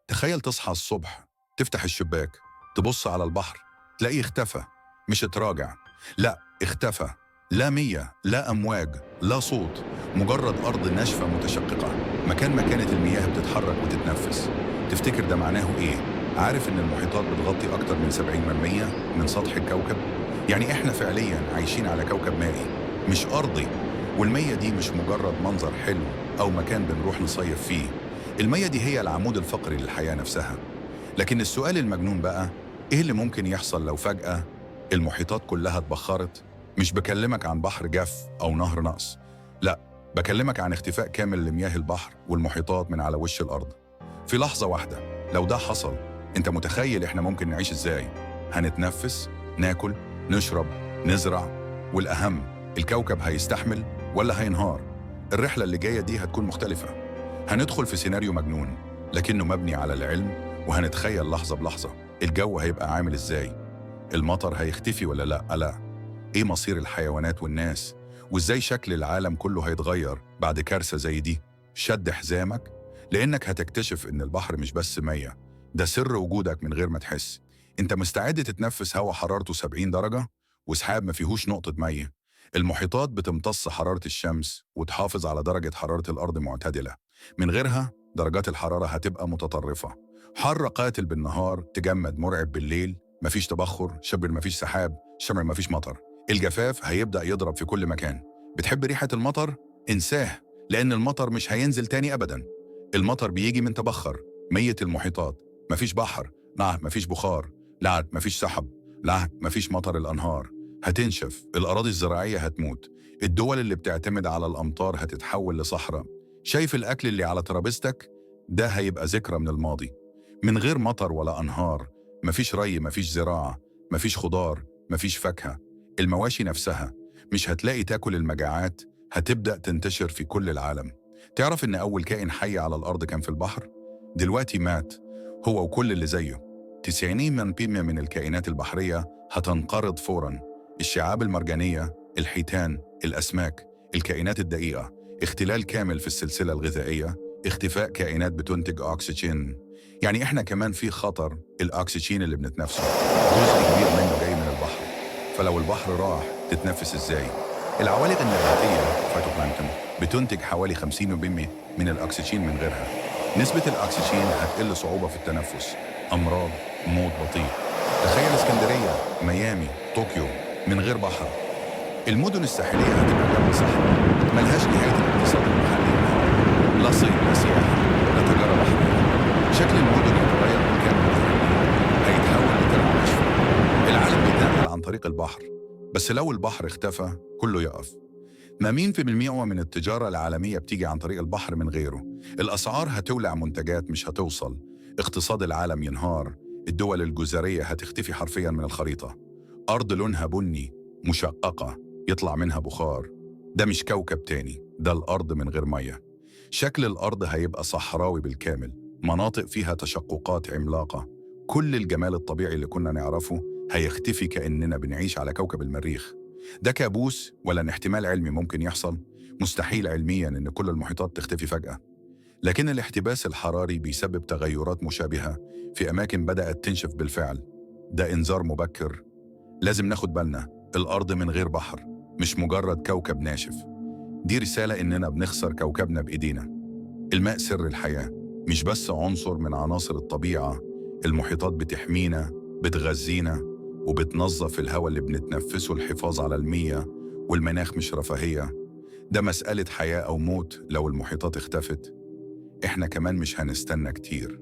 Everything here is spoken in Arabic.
تخيل تصحى الصبح، تفتح الشباك، تبص على البحر، تلاقيه اختفى. مش اتراجع، لا اختفى. لا مية، لا أمواج، لا صوت. مجرد أرض ناشفة متشققة، مكان ما كانت المياه بتتحرك وتتنفس. تفتكر ده معناه إيه؟ عارف إن المحيطات بتغطي أكتر من 70% من سطح الكوكب؟ يعني إحنا فعلياً عايشين على كوكب مائي، مش أرضي. والمية دي مش مجرد منظر حلو أو مكان بنروح نصيف فيه. المية دي هي العمود الفقري للحياة نفسها. لكن السؤال المجنون بقى، إيه اللي ممكن يحصل لو فجأة المحيطات كلها اتبخرت؟ مش بكلمك عن بحر جاف أو نهر نقص، لا، بكلمك عن اختفاء كامل لمياه البحر والمحيطات من على وش الأرض في لحظة واحدة. لو ده حصل، انت متخيل احنا ممكن نعيش ازاي؟ هنتنفس، ناكل، نشرب، نزرع، والأهم، الكوكب هيستحمل ولا هينهار؟ الرحلة اللي جاية دي هتكون مختلفة. هندخل في سيناريو مجنون لكنه مبني على العلم، وهنتخيل لحظة بلحظة الجو هيبقى عامل ازاي. المطر هيختفي ولا لا؟ ايه مصير الحيوانات والناس؟ وازاي شكل العالم كله هيتغير بعد كارثة زي دي؟ شد حزامك، لانك هتكتشف ان البحر مش بس مية، ده سر وجودك من غير ما تحس. انت مستعد تتنفس هوا حرارته 70 درجة وسحاب ما فيهوش نقطة مية؟ المحيطات بتمتص حرارة الشمس وتحافظ على درجة حرارة الأرض معتدلة. من غيرها درجات الحرارة هتبقى متطرفة، حر قاتل بالنهار، تجمد مرعب بالليل. مفيش تبخر، شبر مفيش سحاب، شمر مفيش مطر. الجفاف هيبدأ يضرب في كل مكان. بتحب ريحة المطر؟ انساه، لأن المطر مش هينزل تاني أبدا. المطر بيجي من تبخر مية المحيطات. مفيش بحر، لا مفيش بخار، لا مفيش سحب، لا مفيش مطر. الأنهار هتنشف، الأراضي الزراعية هتموت، الدول اللي بتعتمد على الأمطار هتتحول لصحراء. شايف الأكل اللي على ترابيزتك؟ ده هيبقى ذكرى من الماضي. من غير مطر ولا أنهار، مفيش ري، مفيش زراعة، مفيش خضار، مفيش فاكهة. المواشي نفسها مش هتلاقي تاكل، المجاعات هتبدأ تنتشر في كل العالم. تعرف إن أول كائن حي على الأرض كان في البحر؟ دلوقتي مات، هو وكل اللي زيه. 90% من الكائنات البحرية هتنقرض فوراً. الشعاب المرجانية، الحيتان، الأسماك، الكائنات الدقيقة. اختلال كامل في السلسلة الغذائية، اختفاء كائنات بتنتج أكسجين. يعني إحنا كمان في خطر. الأكسجين اللي بنتنفسه جزء كبير منه جاي من البحر، فلو البحر راح تتنفس إزاي؟ العوالق النباتية فيتوبلانكتون بتنتج حوالي 50% من الأكسجين، من غيرها نسبة الأكسجين هتقل، صعوبة في التنفس، أمراض، موت بطيء. تخيل اسكندرية، ميامي، طوكيو من غير بحر. المدن الساحلية هتبقى جنب صحراء ملهاش نهاية. الاقتصاد المحلي ينهار، لا صيد، لا سياحة، لا تجارة بحرية. شكل المدن يتغير، مكان نهر النيل هيتحول لترعة ناشفة. العالم بيتنقل عن طريق البحر، بس لو البحر اختفى كله يقف. ما مين في المئة من التجارة العالمية بتيجي عن طريق البحر من غيره. الأسعار هتولع، منتجات مش هتوصل، اقتصاد العالم ينهار، الدول الجزرية هتختفي حرفيا من الخريطة. أرض لونها بني مشققة يطلع منها بخار. ده مش كوكب تاني، ده الأرض من غير مية. شكل الأرض هيبقى صحراوي بالكامل، مناطق فيها تشققات عملاقة. كل الجمال الطبيعي اللي كنا نعرفه هيختفي، كأننا بنعيش على كوكب المريخ. ده كابوس ولا إن احتمال علمي ممكن يحصل؟ مستحيل علمياً إن كل المحيطات تختفي فجأة، لكن الاحتباس الحراري بيسبب تغيرات مشابهة في أماكن بدأت تنشف بالفعل. ده إنذار مبكر، لازم ناخد بالنا. الأرض من غير بحر مش مجرد كوكب ناشف، دي رسالة إننا بنخسر كوكبنا بإيدينا. الماء سر الحياة، مش بس عنصر من عناصر الطبيعة. المحيطات بتحمينا، بتغذينا، وبتنظف الهواء اللي بنتنفسه. الحفاظ على المياه والمناخ مش رفاهية، ده مسألة حياة أو موت. لو المحيطات اختفت، إحنا كمان مش هنستنى كتير.